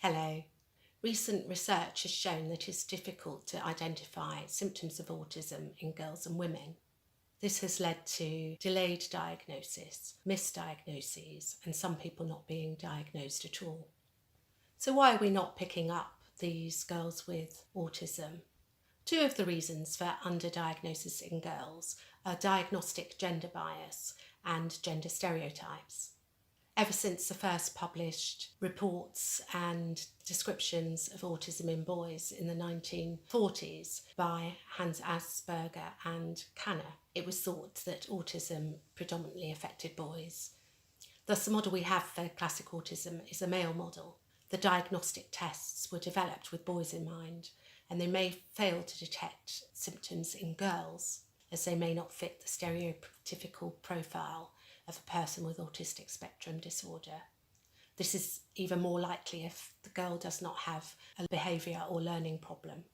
Hello. Recent research has shown that it's difficult to identify symptoms of autism in girls and women. This has led to delayed diagnosis, misdiagnoses, and some people not being diagnosed at all. So why are we not picking up these girls with autism? Two of the reasons for underdiagnosis in girls are diagnostic gender bias and gender stereotypes. Ever since the first published reports and descriptions of autism in boys in the 1940s by Hans Asperger and Kanner, it was thought that autism predominantly affected boys. Thus, the model we have for classic autism is a male model. The diagnostic tests were developed with boys in mind, and they may fail to detect symptoms in girls, as they may not fit the stereotypical profile of a person with autistic spectrum disorder. This is even more likely if the girl does not have a behaviour or learning problem.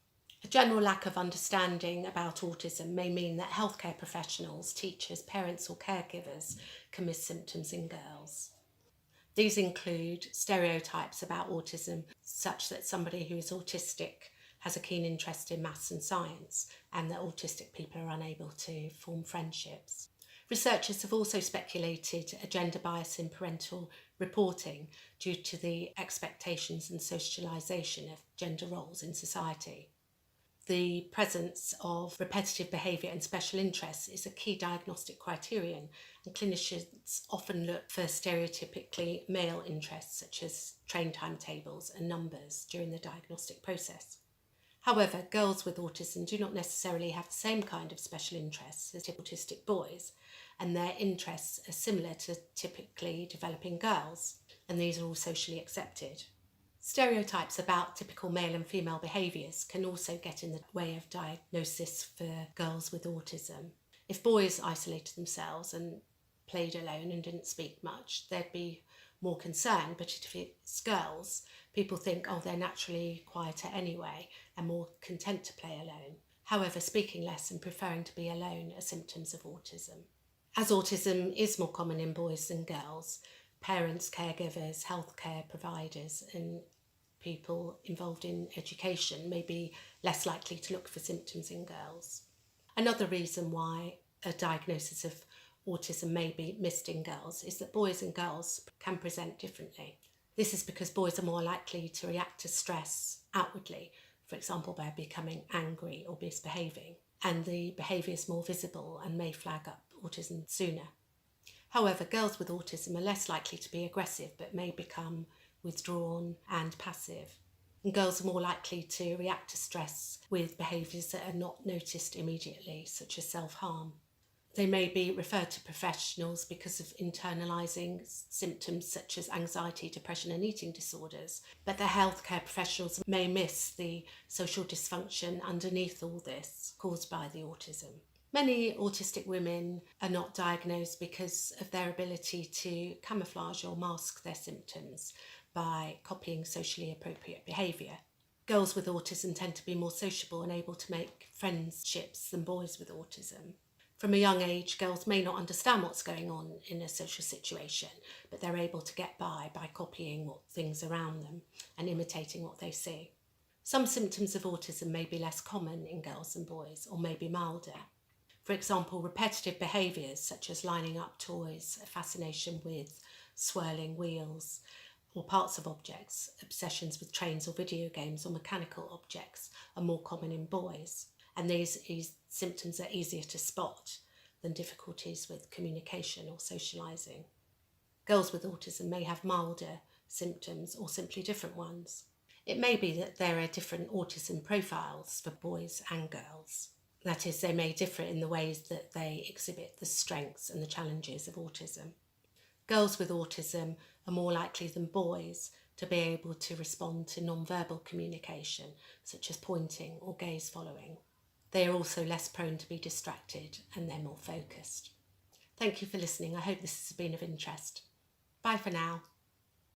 A general lack of understanding about autism may mean that healthcare professionals, teachers, parents or caregivers can miss symptoms in girls. These include stereotypes about autism, such that somebody who is autistic has a keen interest in maths and science, and that autistic people are unable to form friendships. Researchers have also speculated a gender bias in parental reporting due to the expectations and socialisation of gender roles in society. The presence of repetitive behaviour and special interests is a key diagnostic criterion, and clinicians often look for stereotypically male interests such as train timetables and numbers during the diagnostic process. However, girls with autism do not necessarily have the same kind of special interests as autistic boys, and their interests are similar to typically developing girls, and these are all socially accepted. Stereotypes about typical male and female behaviours can also get in the way of diagnosis for girls with autism. If boys isolated themselves and played alone and didn't speak much, there'd be more concern, but if it's girls, people think, oh, they're naturally quieter anyway and more content to play alone. However, speaking less and preferring to be alone are symptoms of autism. As autism is more common in boys than girls, parents, caregivers, healthcare providers and people involved in education may be less likely to look for symptoms in girls. Another reason why a diagnosis of autism may be missed in girls is that boys and girls can present differently. This is because boys are more likely to react to stress outwardly, for example by becoming angry or misbehaving, and the behaviour is more visible and may flag up autism sooner. However, girls with autism are less likely to be aggressive but may become withdrawn and passive. And girls are more likely to react to stress with behaviours that are not noticed immediately, such as self-harm. They may be referred to professionals because of internalising symptoms such as anxiety, depression and eating disorders, but the healthcare professionals may miss the social dysfunction underneath all this caused by the autism. Many autistic women are not diagnosed because of their ability to camouflage or mask their symptoms by copying socially appropriate behaviour. Girls with autism tend to be more sociable and able to make friendships than boys with autism. From a young age, girls may not understand what's going on in a social situation, but they're able to get by copying what things around them and imitating what they see. Some symptoms of autism may be less common in girls than boys, or may be milder. For example, repetitive behaviours such as lining up toys, a fascination with swirling wheels or parts of objects, obsessions with trains or video games or mechanical objects are more common in boys, and these symptoms are easier to spot than difficulties with communication or socialising. Girls with autism may have milder symptoms or simply different ones. It may be that there are different autism profiles for boys and girls. That is, they may differ in the ways that they exhibit the strengths and the challenges of autism. Girls with autism are more likely than boys to be able to respond to non-verbal communication, such as pointing or gaze following. They are also less prone to be distracted and they're more focused. Thank you for listening. I hope this has been of interest. Bye for now.